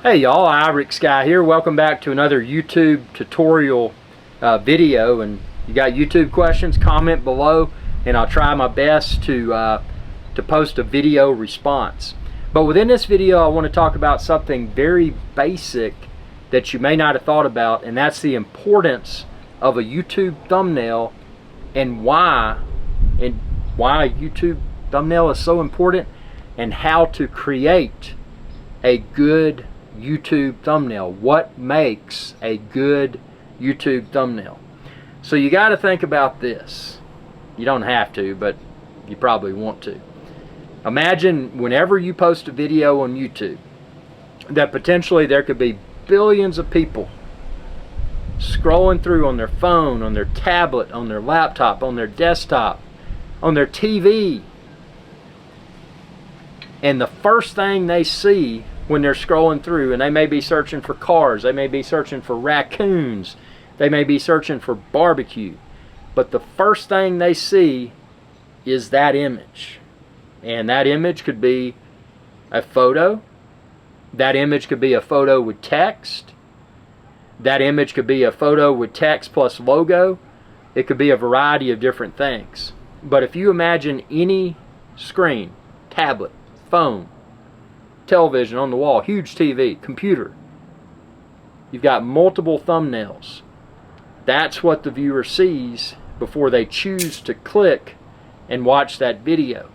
Hey y'all, Iric Guy here. Welcome back to another YouTube tutorial video. And you got YouTube questions, comment below and I'll try my best to post a video response. But within this video I want to talk about something very basic that you may not have thought about, and that's the importance of a YouTube thumbnail and why a YouTube thumbnail is so important, and how to create a good YouTube thumbnail. What makes a good YouTube thumbnail? So you got to think about this. You don't have to, but you probably want to. Imagine whenever you post a video on YouTube that potentially there could be billions of people scrolling through on their phone, on their tablet, on their laptop, on their desktop, on their TV, and the first thing they see when they're scrolling through, and they may be searching for cars, they may be searching for raccoons, they may be searching for barbecue, but the first thing they see is that image. And that image could be a photo, that image could be a photo with text, that image could be a photo with text plus logo, it could be a variety of different things. But if you imagine any screen, tablet, phone, television on the wall, huge TV, computer, you've got multiple thumbnails. That's what the viewer sees before they choose to click and watch that video.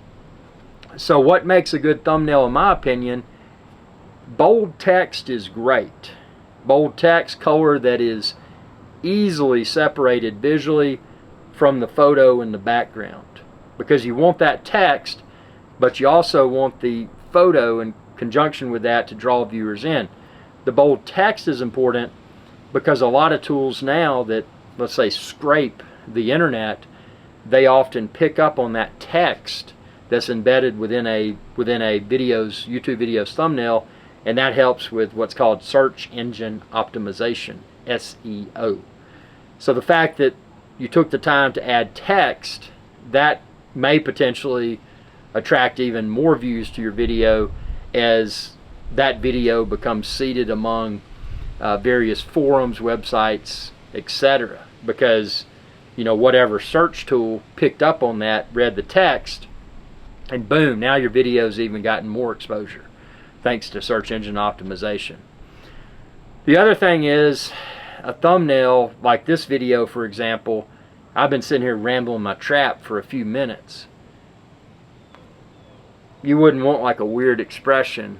So what makes a good thumbnail, in my opinion? Bold text is great. Bold text, color that is easily separated visually from the photo in the background, because you want that text, but you also want the photo in conjunction with that to draw viewers in. The bold text is important because a lot of tools now that, let's say, scrape the internet, they often pick up on that text that's embedded within a YouTube video's thumbnail, and that helps with what's called search engine optimization, SEO. So the fact that you took the time to add text, that may potentially attract even more views to your video as that video becomes seeded among various forums, websites, etc. Because, you know, whatever search tool picked up on that, read the text, and boom, now your video's even gotten more exposure thanks to search engine optimization. The other thing is, a thumbnail like this video, for example, I've been sitting here rambling my trap for a few minutes. You wouldn't want like a weird expression,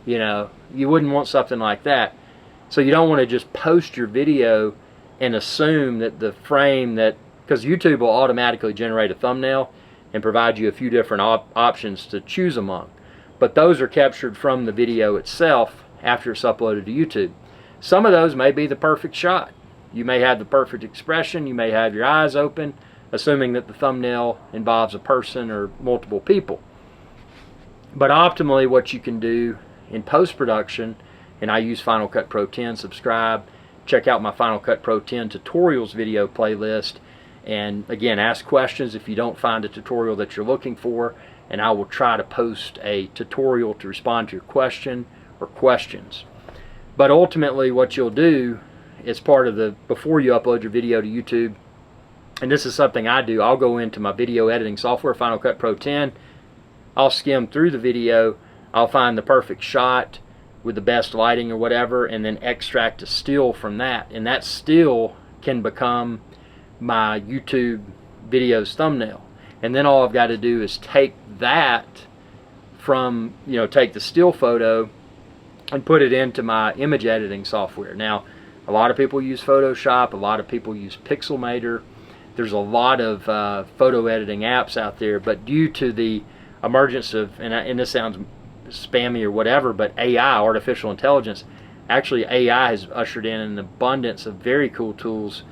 you know, you wouldn't want something like that. So you don't want to just post your video and assume that the frame that, because YouTube will automatically generate a thumbnail and provide you a few different options to choose among. But those are captured from the video itself after it's uploaded to YouTube. Some of those may be the perfect shot. You may have the perfect expression, you may have your eyes open, assuming that the thumbnail involves a person or multiple people. But optimally, what you can do in post-production, and I use Final Cut Pro 10, subscribe, check out my Final Cut Pro 10 tutorials video playlist, and again, ask questions if you don't find a tutorial that you're looking for, and I will try to post a tutorial to respond to your question or questions. But ultimately what you'll do is part of the, before you upload your video to YouTube, and this is something I do, I'll go into my video editing software, Final Cut Pro 10, I'll skim through the video, I'll find the perfect shot with the best lighting or whatever, and then extract a still from that, and that still can become my YouTube video's thumbnail. And then all I've got to do is take that from, you know, take the still photo and put it into my image editing software. Now, a lot of people use Photoshop, a lot of people use Pixelmator. There's a lot of photo editing apps out there, but due to the emergence of, and this sounds spammy or whatever, but AI, artificial intelligence, actually AI has ushered in an abundance of very cool tools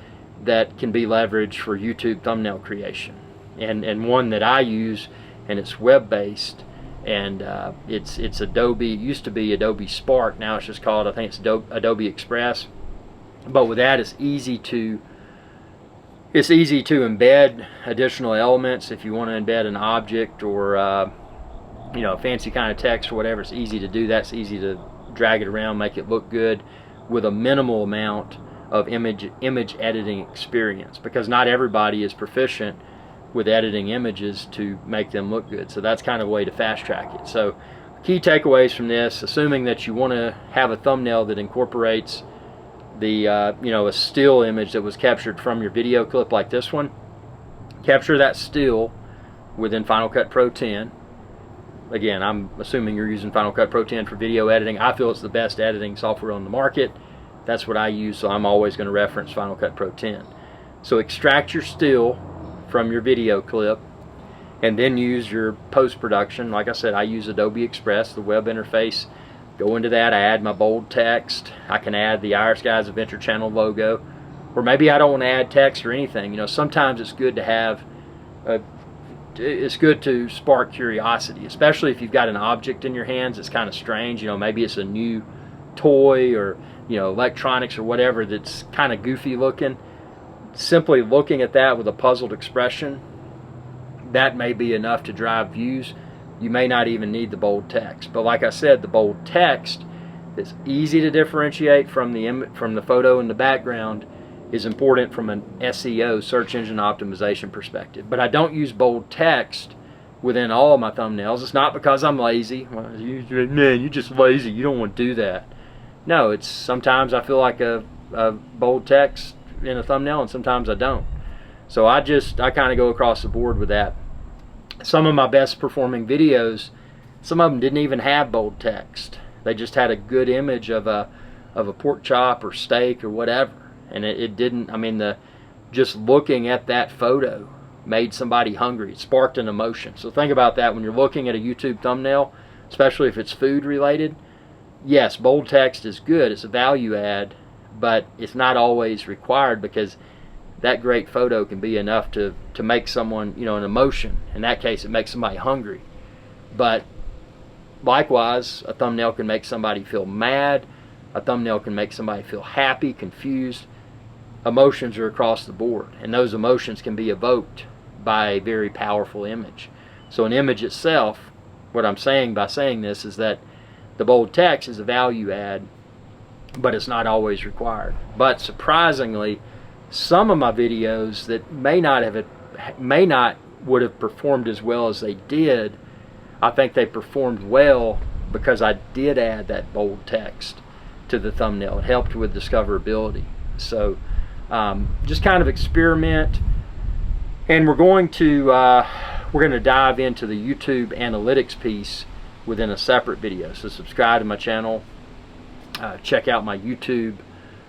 that can be leveraged for YouTube thumbnail creation. And one that I use, and it's web-based, and it's Adobe. It used to be Adobe Spark, now it's just called, I think it's Adobe Express. But with that, it's easy to embed additional elements. If you want to embed an object or you know, fancy kind of text or whatever, it's easy to do that. It's easy to drag it around, make it look good with a minimal amount of image editing experience, because not everybody is proficient with editing images to make them look good. So that's kind of a way to fast track it. So key takeaways from this: assuming that you want to have a thumbnail that incorporates the a still image that was captured from your video clip like this one, capture that still within Final Cut Pro 10. Again, I'm assuming you're using Final Cut Pro 10 for video editing. I feel it's the best editing software on the market. That's what I use, so I'm always going to reference Final Cut Pro 10. So extract your still from your video clip, and then use your post-production. Like I said, I use Adobe Express, the web interface. Go into that, I add my bold text. I can add the Irish Guys Adventure Channel logo, or maybe I don't want to add text or anything. You know, sometimes it's good to have it's good to spark curiosity, especially if you've got an object in your hands that's kind of strange. You know, maybe it's a new toy, or electronics or whatever that's kind of goofy looking. Simply looking at that with a puzzled expression, that may be enough to drive views. You may not even need the bold text. But like I said, the bold text that's easy to differentiate from the photo in the background is important from an SEO, search engine optimization perspective. But I don't use bold text within all of my thumbnails. It's not because I'm lazy. Well, man, you're just lazy, you don't want to do that. No, it's sometimes I feel like a bold text in a thumbnail, and sometimes I don't. So I kind of go across the board with that. Some of my best performing videos, some of them didn't even have bold text. They just had a good image of a pork chop or steak or whatever, and it didn't. I mean, just looking at that photo made somebody hungry. It sparked an emotion. So think about that when you're looking at a YouTube thumbnail, especially if it's food related. Yes, bold text is good. It's a value add, but it's not always required, because that great photo can be enough to make someone, an emotion. In that case, it makes somebody hungry. But likewise, a thumbnail can make somebody feel mad. A thumbnail can make somebody feel happy, confused. Emotions are across the board, and those emotions can be evoked by a very powerful image. So an image itself, what I'm saying by saying this is that the bold text is a value add, but it's not always required. But surprisingly, some of my videos that may not would have performed as well as they did, I think they performed well because I did add that bold text to the thumbnail. It helped with discoverability. So just kind of experiment, and we're going to dive into the YouTube analytics piece within a separate video. So subscribe to my channel, check out my YouTube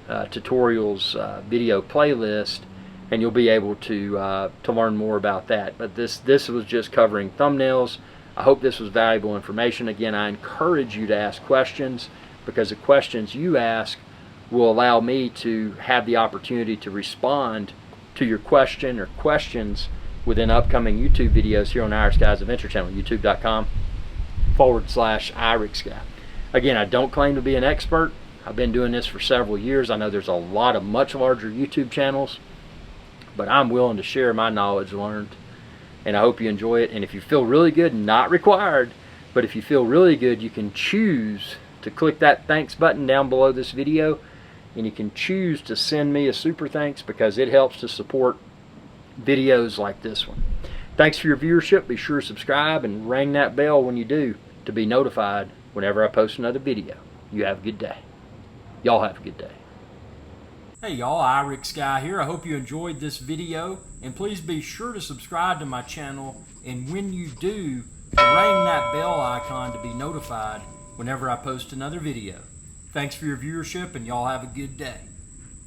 tutorials video playlist, and you'll be able to learn more about that. But this was just covering thumbnails. I hope this was valuable information. Again, I encourage you to ask questions, because the questions you ask will allow me to have the opportunity to respond to your question or questions within upcoming YouTube videos here on Irish Guys Adventure Channel, youtube.com/IrixGuy. Again, I don't claim to be an expert. I've been doing this for several years. I know there's a lot of much larger YouTube channels, but I'm willing to share my knowledge learned, and I hope you enjoy it. And if you feel really good, not required, but if you feel really good, you can choose to click that thanks button down below this video, and you can choose to send me a super thanks, because it helps to support videos like this one. Thanks for your viewership. Be sure to subscribe and ring that bell when you do to be notified whenever I post another video. You have a good day. Y'all have a good day. Hey y'all, IrixGuy here. I hope you enjoyed this video, and please be sure to subscribe to my channel, and when you do, ring that bell icon to be notified whenever I post another video. Thanks for your viewership, and y'all have a good day.